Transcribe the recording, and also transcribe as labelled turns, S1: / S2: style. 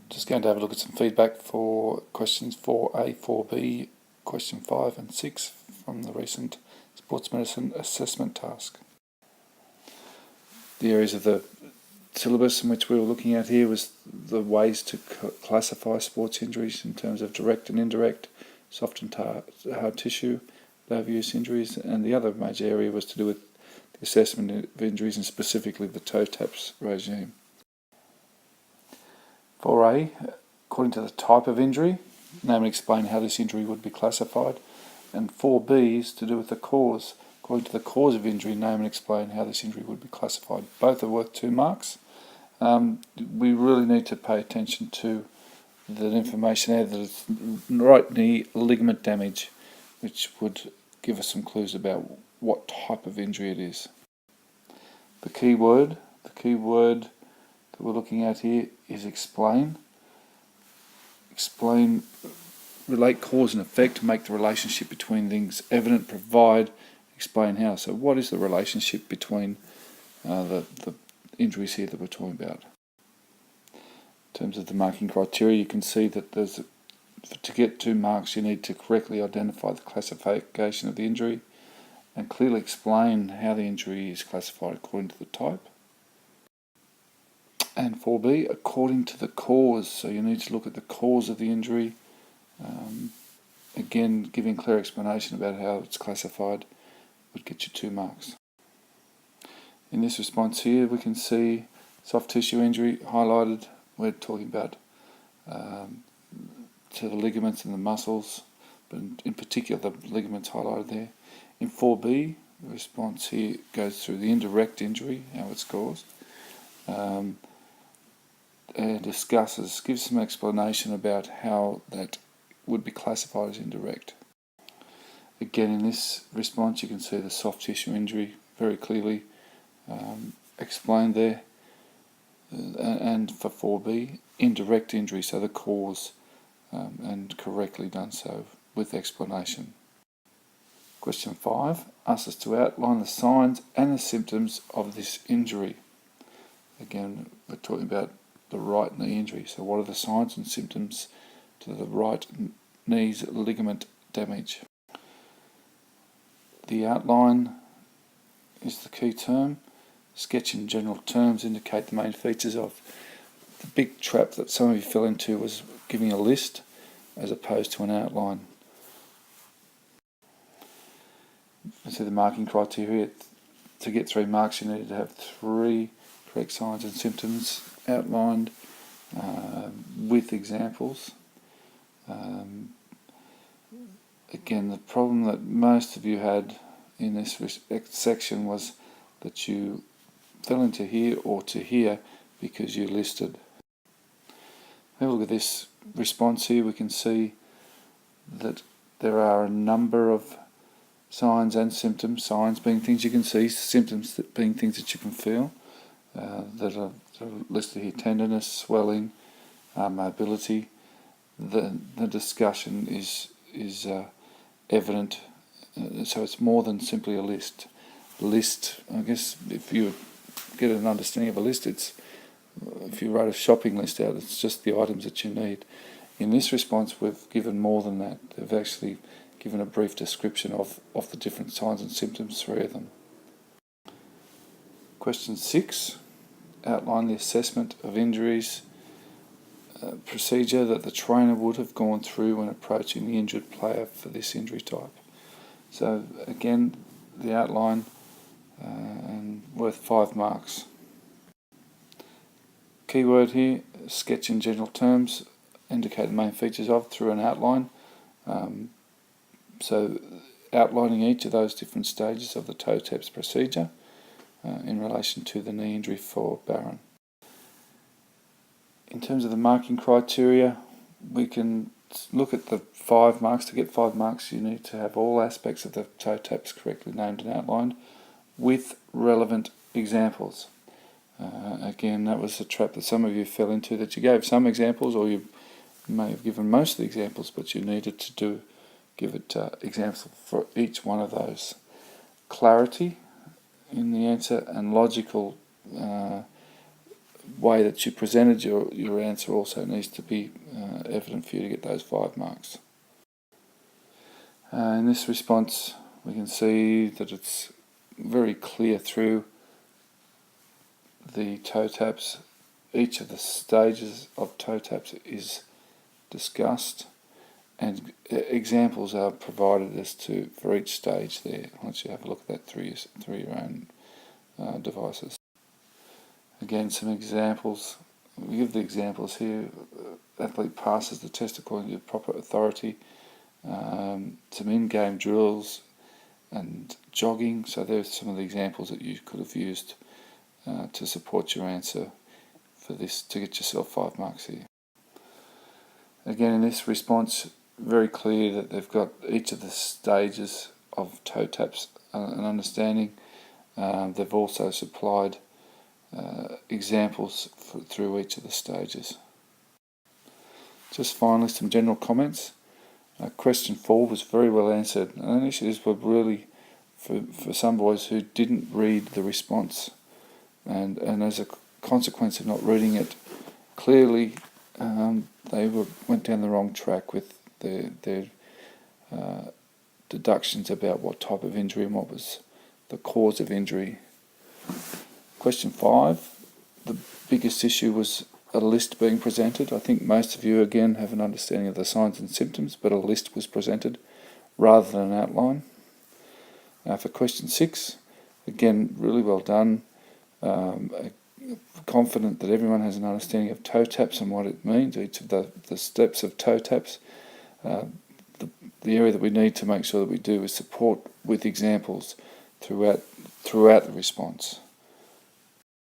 S1: Just going to have a look at some feedback for questions 4A, 4B, question 5 and 6 from the recent sports medicine assessment task. The areas of the syllabus in which we were looking at here was the ways to classify sports injuries in terms of direct and indirect, soft and hard tissue, overuse injuries, and the other major area was to do with the assessment of injuries and specifically the toe taps regime. 4A, according to the type of injury, name and explain how this injury would be classified, and 4B is to do with the cause. According to the cause of injury, name and explain how this injury would be classified. Both are worth 2 marks. We really need to pay attention to the information there that it's right knee ligament damage, which would give us some clues about what type of injury it is. The key word that we're looking at here is explain. Explain, relate cause and effect, make the relationship between things evident, provide, explain how. So what is the relationship between the injuries here that we're talking about? In terms of the marking criteria, you can see that to get 2 marks you need to correctly identify the classification of the injury and clearly explain how the injury is classified according to the type. And 4B, according to the cause, so you need to look at the cause of the injury. Again, giving clear explanation about how it's classified would get you 2 marks. In this response here, we can see soft tissue injury highlighted. We're talking about to the ligaments and the muscles, but in particular the ligaments highlighted there. In 4B, the response here goes through the indirect injury, how it's caused, and gives some explanation about how that would be classified as indirect. Again, in this response you can see the soft tissue injury very clearly explained there, and for 4B, indirect injury, so the cause, and correctly done so with explanation. Question 5 asks us to outline the signs and the symptoms of this injury. Again, we're talking about the right knee injury, so what are the signs and symptoms to the right knee's ligament damage? The outline is the key term. Sketch in general terms indicate the main features of. The big trap that some of you fell into was giving a list as opposed to an outline. So the marking criteria, to get 3 marks you needed to have 3 correct signs and symptoms outlined with examples. Again, the problem that most of you had in this section was that you fell into here or to here because you listed. Have a look at this response here. We can see that there are a number of signs and symptoms, signs being things you can see, symptoms being things that you can feel, that are listed here: tenderness, swelling, mobility. The discussion is evident, so it's more than simply a list. List, I guess, if you get an understanding of a list, it's if you write a shopping list out, it's just the items that you need. In this response, we've given more than that. They've actually given a brief description of the different signs and symptoms, 3 of them. Question 6, outline the assessment of injuries procedure that the trainer would have gone through when approaching the injured player for this injury type. So again, the outline and worth 5 marks. Keyword here, sketch in general terms, indicate the main features of through an outline. So outlining each of those different stages of the toe taps procedure in relation to the knee injury for Barron. In terms of the marking criteria, we can look at the 5 marks. To get 5 marks you need to have all aspects of the toe taps correctly named and outlined with relevant examples. Again, that was a trap that some of you fell into, that you gave some examples, or you may have given most of the examples, but you needed to give it examples for each one of those. Clarity in the answer and logical way that you presented your answer also needs to be evident for you to get those 5 marks. In this response, we can see that it's very clear through the toe taps. Each of the stages of toe taps is discussed, and examples are provided as to for each stage there. Once you have a look at that through your own devices. Again, some examples. We give the examples here. Athlete passes the test according to proper authority. Some in-game drills and jogging. So there's some of the examples that you could have used to support your answer for this, to get yourself 5 marks here. Again, in this response, very clear that they've got each of the stages of toe taps and understanding. They've also supplied examples through each of the stages. Just finally, some general comments. Question 4 was very well answered, and initially this was really for some boys who didn't read the response, and as a consequence of not reading it clearly, they went down the wrong track with their deductions about what type of injury and what was the cause of injury. Question 5, the biggest issue was a list being presented. I think most of you again have an understanding of the signs and symptoms, but a list was presented rather than an outline. For question 6, again, really well done. Confident that everyone has an understanding of toe taps and what it means, each of the steps of toe taps. The area that we need to make sure that we do is support with examples throughout the response.